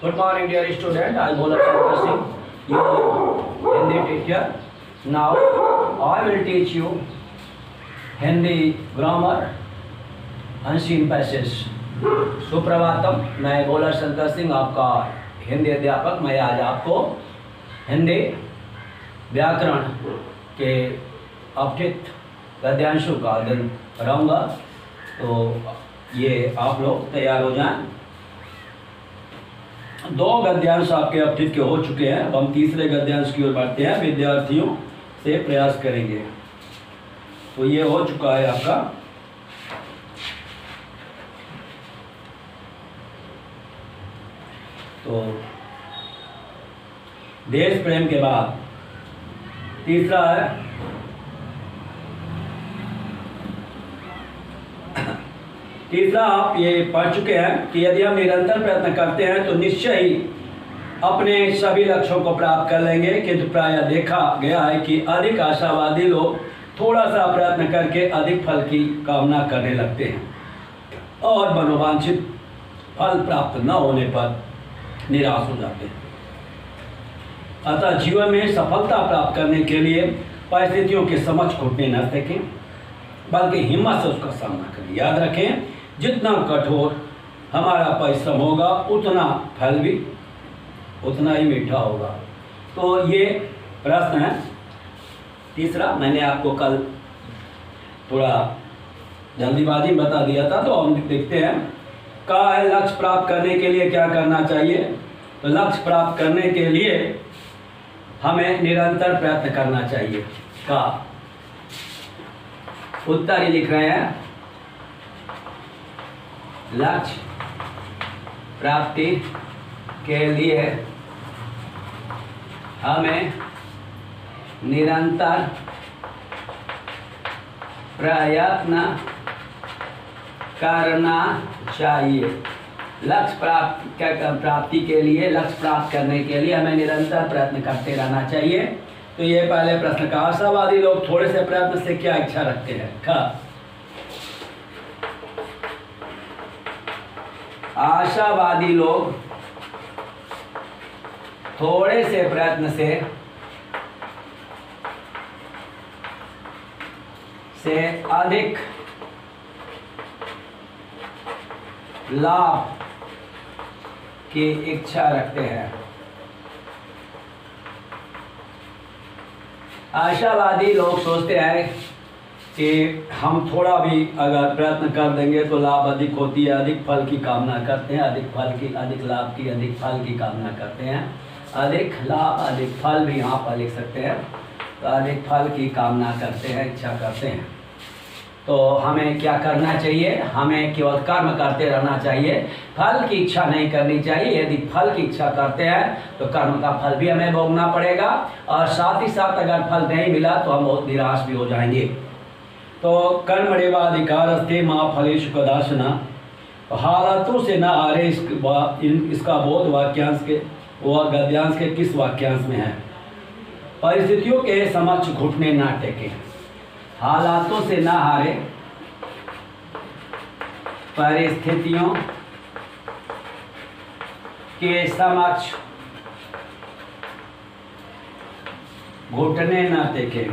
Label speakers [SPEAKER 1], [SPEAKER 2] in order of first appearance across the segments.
[SPEAKER 1] Good morning, dear student. I am Bhola Shankar Singh, your Hindi teacher. Now, I will teach you Hindi grammar, unseen passage. Suprabhatam, मैं भोला शंकर सिंह आपका हिंदी अध्यापक। मैं आज आपको हिंदी व्याकरण के अपठित गद्यांशों का अध्ययन कराऊंगा। तो ये आप लोग तैयार हो जाएं। दो गद्यांश आपके अपठित के हो चुके हैं। अब हम तीसरे गद्यांश की ओर बढ़ते हैं। विद्यार्थियों से प्रयास करेंगे। तो ये हो चुका है आपका। तो देश प्रेम के बाद तीसरा है आप ये पढ़ चुके हैं कि यदि हम निरंतर प्रयत्न करते हैं तो निश्चय ही अपने सभी लक्ष्यों को प्राप्त कर लेंगे। किंतु प्रायः देखा गया है कि अधिक आशावादी लोग थोड़ा सा प्रयत्न करके अधिक फल की कामना करने लगते हैं और मनोवांछित फल प्राप्त न होने पर निराश हो जाते हैं। अतः जीवन में सफलता प्राप्त करने के लिए परिस्थितियों के समक्ष घुटने न टेकें, बल्कि हिम्मत से उसका सामना करें। याद रखें, जितना कठोर हमारा परिश्रम होगा उतना फल भी उतना ही मीठा होगा। तो ये प्रश्न है तीसरा। मैंने आपको कल थोड़ा जल्दीबाजी में बता दिया था। तो हम देखते हैं का है लक्ष्य प्राप्त करने के लिए क्या करना चाहिए। तो लक्ष्य प्राप्त करने के लिए हमें निरंतर प्रयत्न करना चाहिए। का उत्तर ही लिख रहे हैं, लक्ष्य प्राप्ति के लिए हमें निरंतर प्रयत्न करना चाहिए। लक्ष्य प्राप्ति के लिए, लक्ष्य प्राप्त करने के लिए हमें निरंतर प्रयत्न करते रहना चाहिए। तो ये पहले प्रश्न का। आशावादी लोग थोड़े से प्रयत्न से क्या इच्छा रखते हैं। का आशावादी लोग थोड़े से प्रयत्न से अधिक लाभ की इच्छा रखते हैं। आशावादी लोग सोचते हैं कि हम थोड़ा भी अगर प्रयत्न कर देंगे तो लाभ अधिक होती है। अधिक फल की कामना करते हैं। अधिक लाभ की, अधिक फल की कामना करते हैं। अधिक लाभ, अधिक फल भी यहाँ पर लिख सकते हैं। तो अधिक फल की कामना करते हैं, इच्छा करते हैं। तो हमें क्या करना चाहिए? हमें केवल कर्म करते रहना चाहिए, फल की इच्छा नहीं करनी चाहिए। यदि फल की इच्छा करते हैं तो कर्म का फल भी हमें भोगना पड़ेगा, और साथ ही साथ अगर फल नहीं मिला तो हम बहुत निराश भी हो जाएंगे। तो कर्मण्येवाधिकारस्ते मा फलेषु कदाचन, हालातों से न हारे, इसका बोध वाक्यांश के गद्यांश के किस वाक्यांश में है? परिस्थितियों के समक्ष घुटने ना टेके। हालातों से न हारे, परिस्थितियों के समक्ष घुटने न टेके।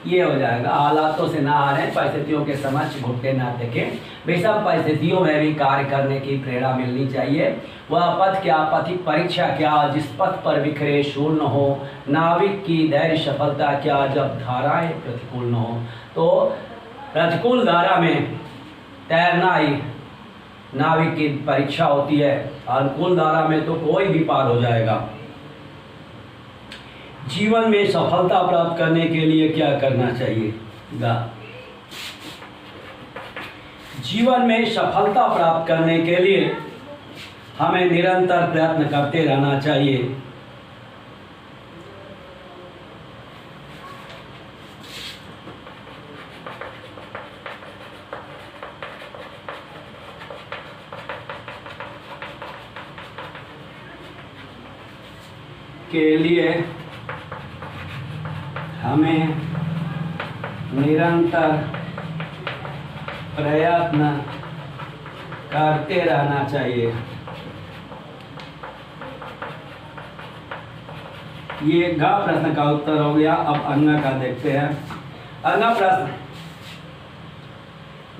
[SPEAKER 1] ये हो जाएगा, हालातों से ना हारे, परिस्थितियों के समक्ष घुटने ना टेकें। सब परिस्थितियों में भी कार्य करने की प्रेरणा मिलनी चाहिए। वह पथ क्या, पथिक परीक्षा क्या, जिस पथ पर बिखरे शूल न हो। नाविक की धैर्य सफलता क्या, जब धाराएं प्रतिकूल न हो। तो प्रतिकूल धारा में तैरना ही नाविक की परीक्षा होती है। अनुकूल धारा में तो कोई भी पार हो जाएगा। जीवन में सफलता प्राप्त करने के लिए क्या करना चाहिए? जीवन में सफलता प्राप्त करने के लिए हमें निरंतर प्रयत्न करते रहना चाहिए। के लिए हमें निरंतर प्रयत्न करते रहना चाहिए। ये ग प्रश्न का उत्तर हो गया। अब अन्य का देखते हैं। अन्य प्रश्न,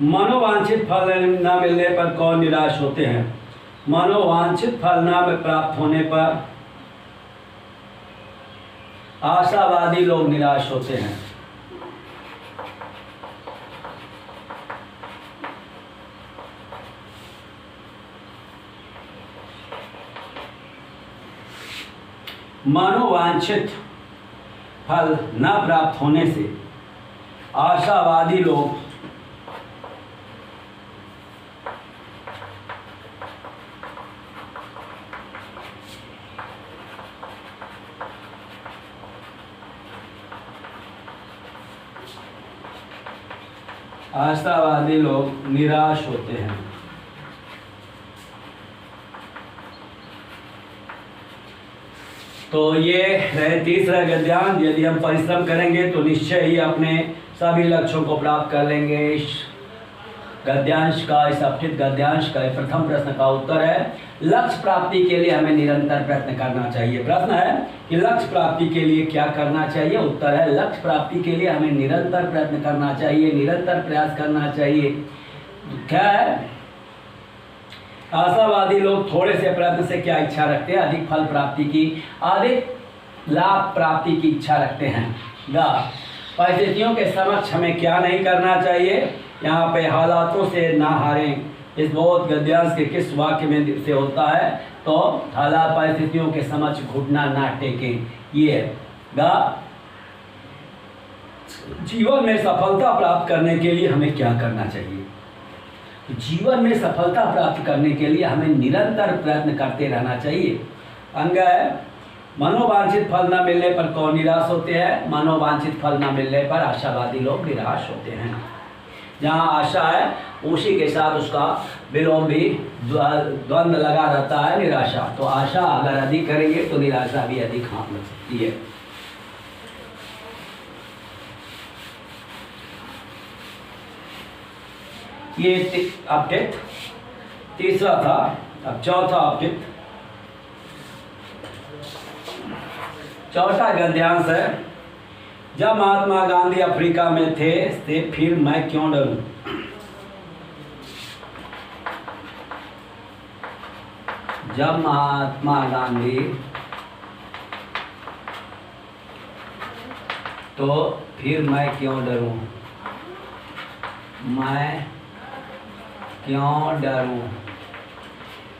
[SPEAKER 1] मनोवांछित फल न मिलने पर कौन निराश होते हैं? मनोवांछित फल न प्राप्त होने पर आशावादी लोग निराश होते हैं। मनोवांछित फल न प्राप्त होने से आशावादी लोग निराश होते हैं। तो ये है तीसरा गद्यांश। यदि हम परिश्रम करेंगे तो निश्चय ही अपने सभी लक्ष्यों को प्राप्त कर लेंगे। इस गद्यांश का, इस अपठित गद्यांश का प्रथम प्रश्न का उत्तर है, लक्ष्य प्राप्ति के लिए हमें निरंतर प्रयत्न करना चाहिए। प्रश्न है कि लक्ष्य प्राप्ति के लिए क्या करना चाहिए? उत्तर है, लक्ष्य प्राप्ति के लिए हमें निरंतर प्रयत्न करना चाहिए, निरंतर प्रयास करना चाहिए। क्या है? आशावादी लोग थोड़े से प्रयत्न से क्या इच्छा रखते हैं? अधिक फल प्राप्ति की, अधिक लाभ प्राप्ति की इच्छा रखते हैं। परिस्थितियों के समक्ष हमें क्या नहीं करना चाहिए? यहाँ पे हालातों से ना हारें। इस बहुत गद्यांश के किस वाक्य में से होता है? तो हालात परिस्थितियों के समक्ष घुटना ना टेकें। ये जीवन में सफलता प्राप्त करने के लिए हमें क्या करना चाहिए? जीवन में सफलता प्राप्त करने के लिए हमें निरंतर प्रयत्न करते रहना चाहिए। अंग है, मनोवांछित फल न मिलने पर कौन निराश होते हैं? मनोवांछित फल न मिलने पर आशावादी लोग निराश होते हैं। जहाँ आशा है उसी के साथ उसका विलोम भी, द्वंद्व लगा रहता है, निराशा। तो आशा अगर अधिक करेंगे तो निराशा भी अधिक हाथ लग सकती है। ये अपडेट तीसरा था। अब चौथा अपडेट, चौथा गद्यांश है, जब महात्मा गांधी अफ्रीका में थे से फिर मैं क्यों डरूं? जब महात्मा गांधी तो फिर मैं क्यों डरूं? मैं क्यों डरूं?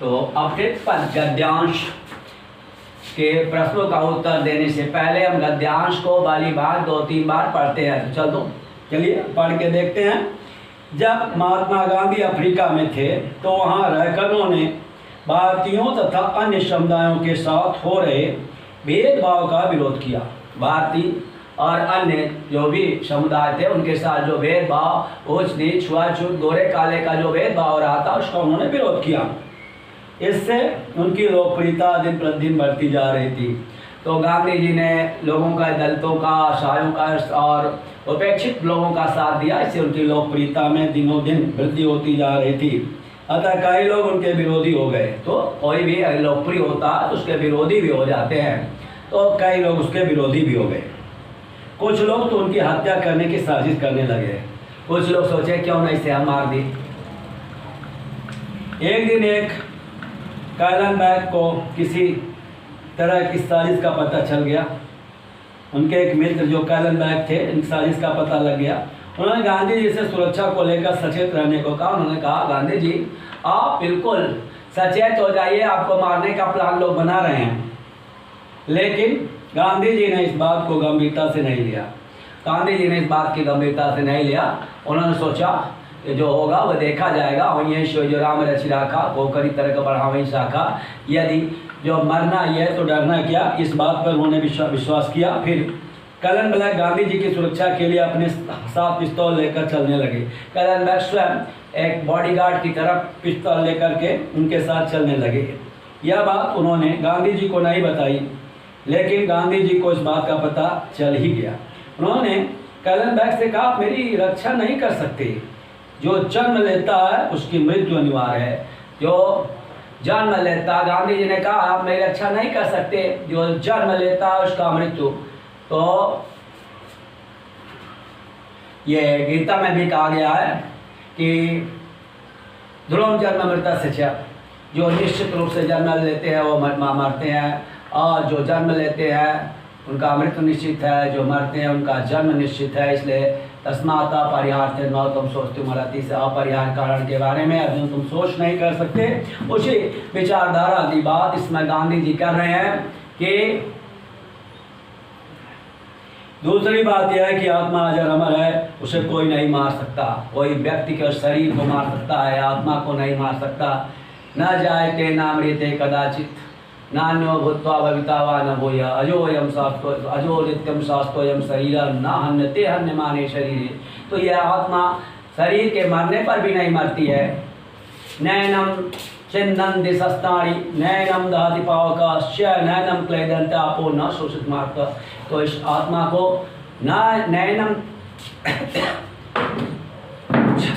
[SPEAKER 1] तो अपडेट पर गद्यांश के प्रश्नों का उत्तर देने से पहले हम गद्यांश को वाली बार 2-3 बार पढ़ते हैं। तो चलिए पढ़ के देखते हैं। जब महात्मा गांधी अफ्रीका में थे तो वहाँ रहकर उन्होंने भारतीयों तथा अन्य समुदायों के साथ हो रहे भेदभाव का विरोध किया। भारतीय और अन्य जो भी समुदाय थे उनके साथ जो भेदभाव, ऊंच नीच, छुआछूत, गोरे काले का जो भेदभाव रहा था उसका उन्होंने विरोध किया। इससे उनकी लोकप्रियता दिन प्रतिदिन बढ़ती जा रही थी। तो गांधी जी ने लोगों का, दलितों का, असहायों का और उपेक्षित लोगों का साथ दिया। इससे उनकी लोकप्रियता में दिनों दिन वृद्धि होती जा रही थी। अतः कई लोग उनके विरोधी हो गए। तो कोई भी लोकप्रिय होता है तो उसके विरोधी भी हो जाते हैं। तो कई लोग उसके विरोधी भी हो गए। कुछ लोग तो उनकी हत्या करने की साजिश करने लगे। कुछ लोग सोचे क्यों ना इसे हम मार दें। एक दिन एक कैलनबर्ग को किसी तरह की साजिश का पता चल गया। उनके एक मित्र जो कैलनबर्ग थे, इन साजिश का पता लग गया। उन्होंने गांधी जी से सुरक्षा को लेकर सचेत रहने को कहा। उन्होंने कहा, गांधी जी आप बिल्कुल सचेत हो जाइए, आपको मारने का प्लान लोग बना रहे हैं। लेकिन गांधी जी ने इस बात को गंभीरता से नहीं लिया। गांधी जी ने इस बात की गंभीरता से नहीं लिया। उन्होंने सोचा कि जो होगा वह देखा जाएगा। वहीं जो राम रचि राखा पोखरी तरह का बढ़ावी शाखा, यदि जो मरना ही है तो डरना क्या, इस बात पर उन्होंने विश्वास किया। फिर कैलनबर्ग गांधी जी की सुरक्षा के लिए अपने साथ पिस्तौल लेकर चलने लगे। कैलनबर्ग स्वयं एक बॉडीगार्ड की तरह पिस्तौल लेकर के उनके साथ चलने लगे। यह बात उन्होंने गांधी जी को नहीं बताई, लेकिन गांधी जी को इस बात का पता चल ही गया। उन्होंने कैलनबर्ग से कहा, आप मेरी रक्षा नहीं कर सकते, जो जन्म लेता है उसकी मृत्यु अनिवार्य है। जो जन्म लेता, गांधी जी ने कहा आप मेरी रक्षा नहीं कर सकते, जो जन्म लेता है उसका मृत्यु। तो ये गीता में भी कहा गया है कि ध्रुवम जन्म मृतस्य च, जो निश्चित रूप से जन्म लेते हैं वो मरते हैं, और जो जन्म लेते हैं उनका मृत्यु निश्चित है, जो मरते हैं उनका जन्म निश्चित है। इसलिए तस्मात् अपरिहार्य न तुम सोचते मरती से, अपरिहार्य कारण के बारे में अर्जुन तुम सोच नहीं कर सकते। उसी विचारधारा की बात इसमें गांधी जी कर रहे हैं कि दूसरी बात यह है कि आत्मा अजर अमर है, उसे कोई नहीं मार सकता। कोई व्यक्ति के शरीर को मार सकता है, आत्मा को नहीं मार सकता। न जायते न मृते कदाचित, नान्यो भूत्वा भविता वा न भूय, अजोयम शास्त्रो अजो नित्यम शास्त्रोयम शरीर न हन्यते हन्यमाने शरीर। तो यह आत्मा शरीर के मरने पर भी नहीं मरती है। नैनम चिन्नन दिशस्ताणी नैनम दहति पावकश्च नैनम क्लेदन्ते आपो न शोषित मार्ग। तो इस आत्मा को न नैनम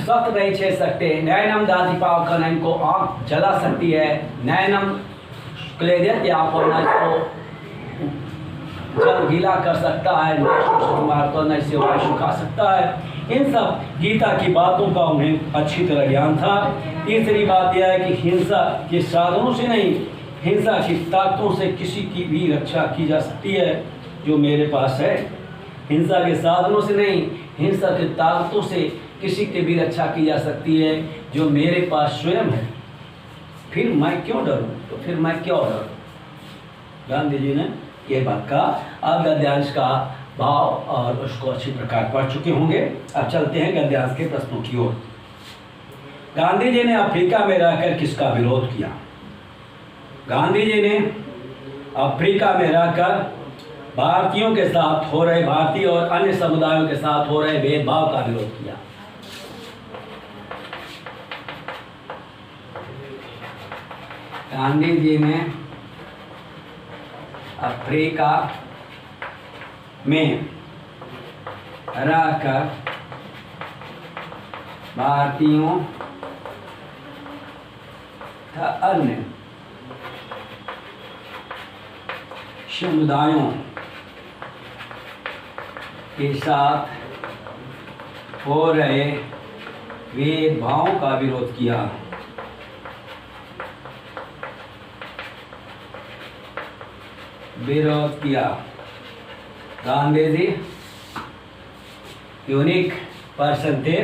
[SPEAKER 1] सख्त नहीं छेड़ सकते, नैनम दहति पावक न इनको आग जला सकती है, नैनम क्लेदन्ते आपो न इसको जल गीला कर सकता है, न शोषित मार्ग न इसे वायु सुखा सकता है। इन सब गीता की बातों का उन्हें अच्छी तरह ज्ञान था। तीसरी बात यह है कि हिंसा के साधनों से नहीं, हिंसा की ताकतों से किसी की भी रक्षा की जा सकती है जो मेरे पास है। हिंसा के साधनों से नहीं, हिंसा की ताकतों से किसी की भी रक्षा की जा सकती है जो मेरे पास स्वयं है। फिर मैं क्यों डरूं? तो फिर मैं क्यों डरूं? गांधी जी ने ये बात कहा। अब गद्यांश का भाव और उसको अच्छी प्रकार पढ़ चुके होंगे। अब चलते हैं गद्यांश के प्रश्नों की ओर। गांधी जी ने अफ्रीका में रहकर किसका विरोध किया? गांधी जी ने अफ्रीका में रहकर भारतीयों के साथ हो रहे, भारतीय और अन्य समुदायों के साथ हो रहे भेदभाव का विरोध किया। गांधी जी ने अफ्रीका में रहकर भारतीयों तथा अन्य समुदायों के साथ हो रहे भेदभावों का विरोध किया। गांधी जी यूनिक पर्सन थे।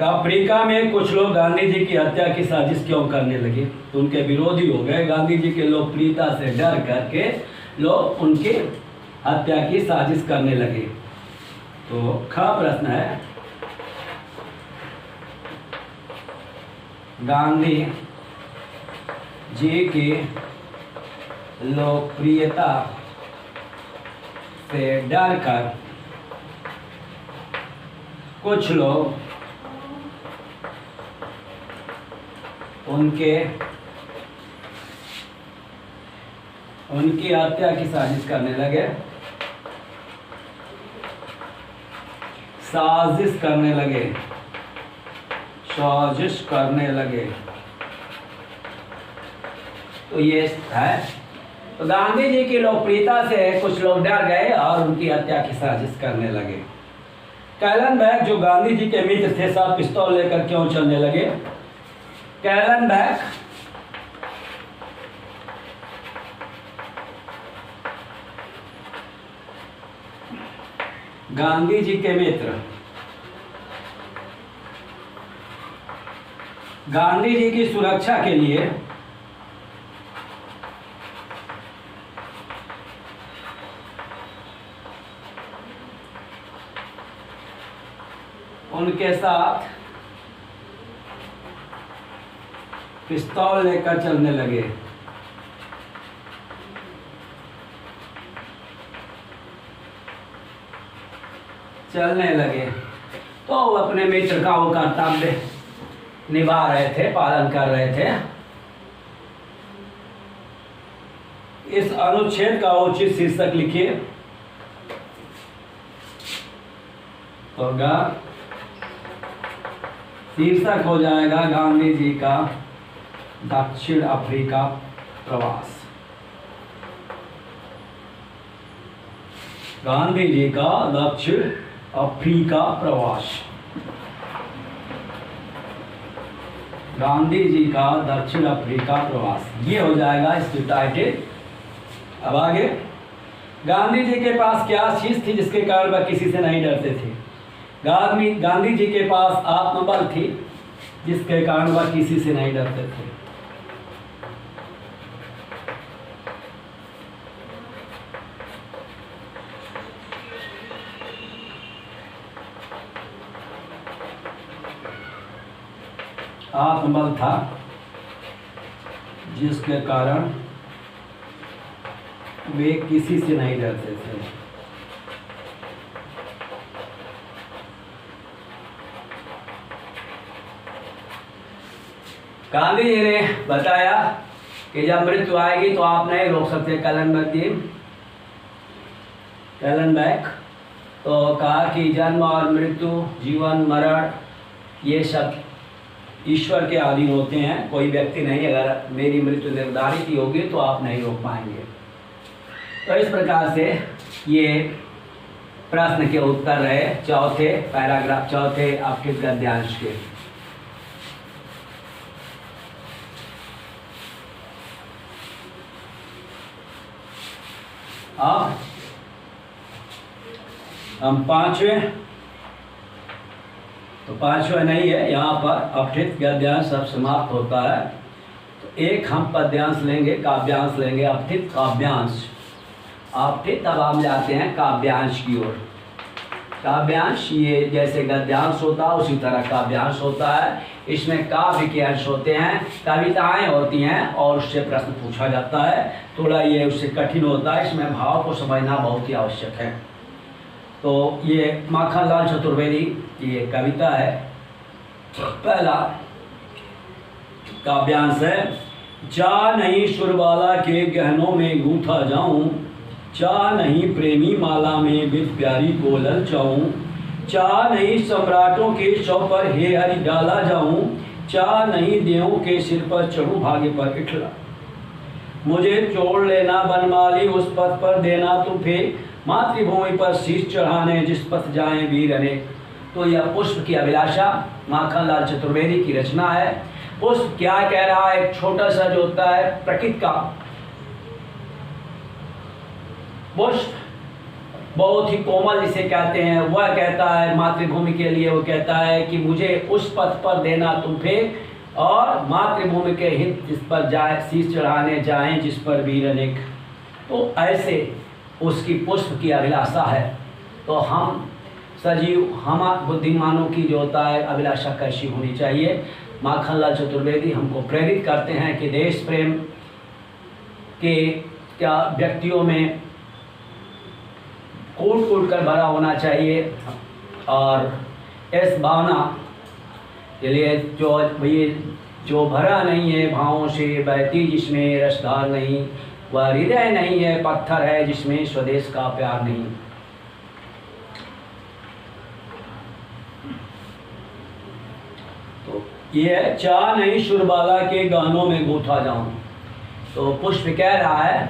[SPEAKER 1] अफ्रीका में कुछ लोग गांधी जी की हत्या की साजिश क्यों करने लगे? तो उनके विरोधी हो गए। गांधी जी के लोकप्रियता से डर करके लोग उनके हत्या की साजिश करने लगे। तो ख प्रश्न है, गांधी जी की लोकप्रियता से डर कर कुछ लोग उनकी हत्या की साजिश करने लगे। साजिश करने लगे। तो ये है। तो गांधी जी की लोकप्रियता से कुछ लोग डर गए और उनकी हत्या की साजिश करने लगे। कैलनबर्ग जो गांधी जी के मित्र थे, साथ पिस्तौल लेकर क्यों चलने लगे? कैलनबर्ग गांधी जी के मित्र, गांधी जी की सुरक्षा के लिए उनके साथ पिस्तौल लेकर चलने लगे। तो वो अपने मित्र का वो कर्तव्य निभा रहे थे, पालन कर रहे थे। इस अनुच्छेद का उचित शीर्षक लिखिए। होगा शीर्षक हो जाएगा गांधी जी का दक्षिण अफ्रीका प्रवास। गांधी जी का दक्षिण अफ्रीका प्रवास। गांधी जी का दक्षिण अफ्रीका प्रवास, ये हो जाएगा इसकी टाइटल। अब आगे, गांधी जी के पास क्या चीज थी जिसके कारण वह किसी से नहीं डरते थे? गांधी जी के पास आत्मबल थी जिसके कारण वह किसी से नहीं डरते थे। आत्मबल था जिसके कारण वे किसी से नहीं डरते थे। गांधी जी ने बताया कि जब मृत्यु आएगी तो आप नहीं रोक सकते। कैलन बैक तो कहा कि जन्म और मृत्यु, जीवन मरण, ये सब ईश्वर के अधीन होते हैं, कोई व्यक्ति नहीं। अगर मेरी मृत्यु निर्धारित ही होगी तो आप नहीं रोक पाएंगे। तो इस प्रकार से ये प्रश्न के उत्तर रहे चौथे पैराग्राफ, चौथे आपके गद्यांश के। हम पांचवें, तो पांचवें नहीं है यहाँ पर, अपठित गद्यांश सब समाप्त होता है। तो एक हम पद्यांश लेंगे, काव्यांश लेंगे, अपठित काव्यांश। अपठित अब हम जाते हैं काव्यांश की ओर। काव्यांश ये जैसे गद्यांश होता है उसी तरह काव्यांश होता है। इसमें काव्य के अंश होते हैं, कविताएं होती हैं और उससे प्रश्न पूछा जाता है। थोड़ा ये उससे कठिन होता है, इसमें भाव को समझना बहुत ही आवश्यक है। तो ये माखनलाल चतुर्वेदी की ये कविता है। पहला काव्यांश है, जा नहीं सुरबाला के गहनों में गूंथा जाऊं, चाह नहीं प्रेमी माला में विद प्यारी को ललचाऊं, चाह नहीं सम्राटों के शव पर हे हरि डाला जाऊं, चाह नहीं देवों के सिर पर चढ़ूं भाग्य पर इठला, मुझे छोड़ लेना बनमाली उस पथ पर देना तू फेंक, मातृभूमि पर शीश चढ़ाने जिस पथ जाए वीर अनेक। तो यह पुष्प की अभिलाषा माखनलाल चतुर्वेदी की रचना है। पुष्प क्या कह रहा है? एक छोटा सा जो होता है प्रकृति का पुष्प, बहुत ही कोमल जिसे कहते हैं, वह कहता है मातृभूमि के लिए, वो कहता है कि मुझे उस पथ पर देना तुम फेंक और मातृभूमि के हित जिस पर जाए शीश चढ़ाने जाएं जिस पर वीर अनेक। तो ऐसे उसकी पुष्प की अभिलाषा है। तो हम सजीव, हम बुद्धिमानों की जो होता है अभिलाषा कैसी होनी चाहिए? माखनलाल चतुर्वेदी हमको प्रेरित करते हैं कि देश प्रेम के क्या व्यक्तियों में कूट कूट कर भरा होना चाहिए, और इस भावना के लिए जो भरा नहीं है भावों से, बहती जिसमें रसधार नहीं, वह हृदय नहीं है, पत्थर है जिसमें स्वदेश का प्यार नहीं। तो ये चाह नहीं सुरबाला के गानों में गूंथा जाऊं। तो पुष्प कह रहा है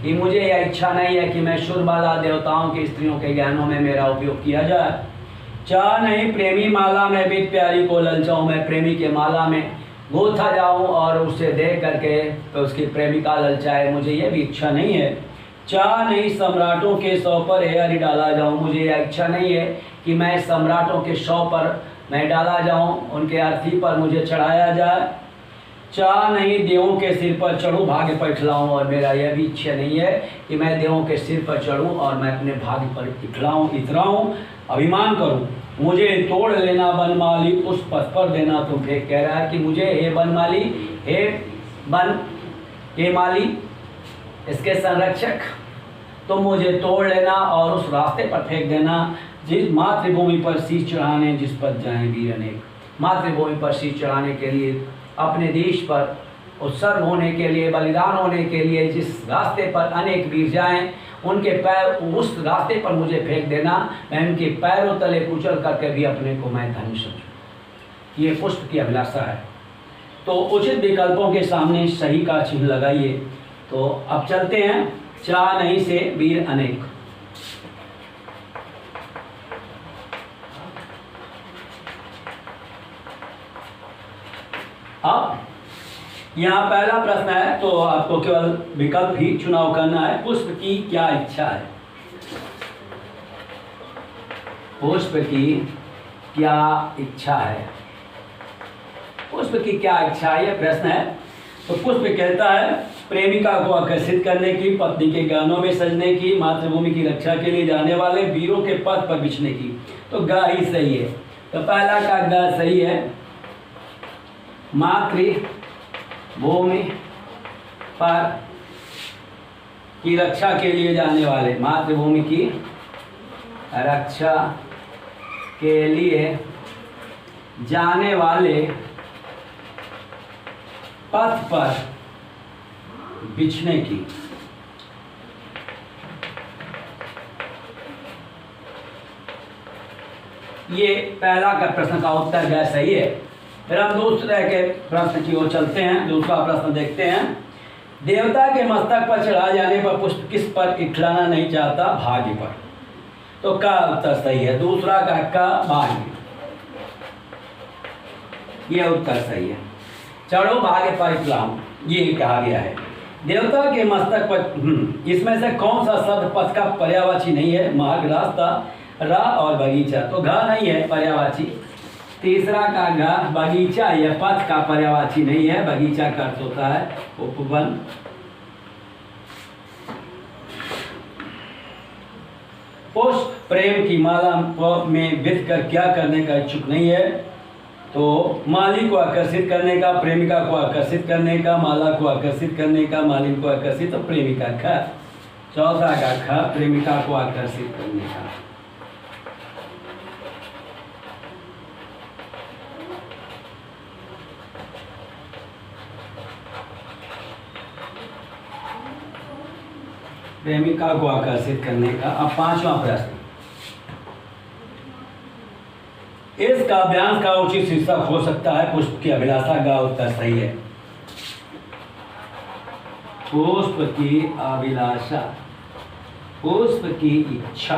[SPEAKER 1] कि मुझे यह इच्छा नहीं है कि मैं सुरबाला देवताओं की स्त्रियों के गहनों में मेरा उपयोग किया जाए। चाह नहीं प्रेमी माला में विद प्यारी को ललचाऊं, मैं प्रेमी के माला में गूंथा जाऊं और उसे देख करके तो उसकी प्रेमिका ललचाए, मुझे यह भी इच्छा नहीं है। चाह नहीं सम्राटों के शव पर हे हरि डाला जाऊं, मुझे यह इच्छा नहीं है कि मैं सम्राटों के शव पर मैं डाला जाऊं, उनके अर्थी पर मुझे चढ़ाया जाए। चाह नहीं देवों के सिर पर चढ़ूं भाग्य पर इठलाऊं, और मेरा यह भी इच्छा नहीं है कि मैं देवों के सिर पर चढ़ूं और मैं अपने भाग्य पर इतराऊं, अभिमान करूं। मुझे तोड़ लेना बनमाली उस पथ पर देना तुम फेंक। कह रहा है कि मुझे हे बनमाली, हे माली, इसके संरक्षक, तुम मुझे तोड़ लेना और उस रास्ते पर फेंक देना जिस मातृभूमि पर शीश चढ़ाने जिस पर जाए वीर अनेक। मातृभूमि पर शीश चढ़ाने के लिए, अपने देश पर उत्सर्ग होने के लिए, बलिदान होने के लिए जिस रास्ते पर अनेक वीर जाएं, उनके पैर उस रास्ते पर मुझे फेंक देना। मैं उनके पैरों तले कुचल करके भी अपने को मैं धन्य समझूं। ये पुष्प की अभिलाषा है। तो उचित विकल्पों के सामने सही का चिन्ह लगाइए। तो अब चलते हैं, चाह नहीं से वीर अनेक। अब यहाँ पहला प्रश्न है, तो आपको केवल विकल्प ही चुनाव करना है। पुष्प की क्या इच्छा है? पुष्प की क्या इच्छा है? पुष्प की क्या इच्छा है, यह प्रश्न है। तो पुष्प कहता है प्रेमिका को आकर्षित करने की, पत्नी के गानों में सजने की, मातृभूमि की रक्षा के लिए जाने वाले वीरों के पथ पर बिछने की। तो गा ही सही है। तो पहला का गा सही है। मातृभूमि पर की रक्षा के लिए जाने वाले, मातृभूमि की रक्षा के लिए जाने वाले पथ पर बिछने की। ये पहला का प्रश्न का उत्तर गया सही है। फिर हम दूसरे के प्रश्न की ओर चलते हैं। दूसरा प्रश्न देखते हैं। देवता के मस्तक पर चढ़ा जाने पर पुष्प किस पर इखलाना नहीं चाहता? भाग्य पर। तो का उत्तर सही है। दूसरा का भाग्य, यह उत्तर सही है। चढ़ो भाग्य पर इखलाऊं, ये कहा गया है। देवता के मस्तक पर, इसमें से कौन सा शब्द पथ का पर्यायवाची नहीं है? मार्ग, रास्ता, राह और बगीचा। तो घा नहीं है पर्यायवाची। तीसरा का घा, बगीचा, यह पथ का पर्यायवाची नहीं है। बगीचा का अर्थ होता है उपवन। पुष्प प्रेम की माला में बिध कर क्या करने का इच्छुक नहीं है? तो माली को आकर्षित करने का, प्रेमिका को आकर्षित करने का, माला को आकर्षित करने का, मालिन को आकर्षित, और प्रेमिका का। चौथा का ख, प्रेमिका को आकर्षित करने का। प्रेमिका को आकर्षित करने का। अब पांचवा प्रश्न। इस काव्यांश का उचित शीर्षक हो सकता है पुष्प की अभिलाषा। गा उत्तर सही है। पुष्प की अभिलाषा, पुष्प की इच्छा,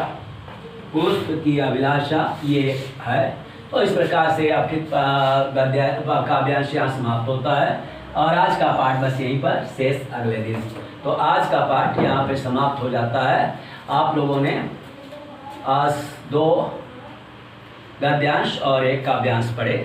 [SPEAKER 1] पुष्प की अभिलाषा, ये है। तो इस प्रकार से आपके काव्यांश यहाँ समाप्त होता है। और आज का पाठ बस यहीं पर शेष अगले दिन। तो आज का पाठ यहाँ पे समाप्त हो जाता है। आप लोगों ने आज 2 गद्यांश और 1 काव्यांश पढ़े।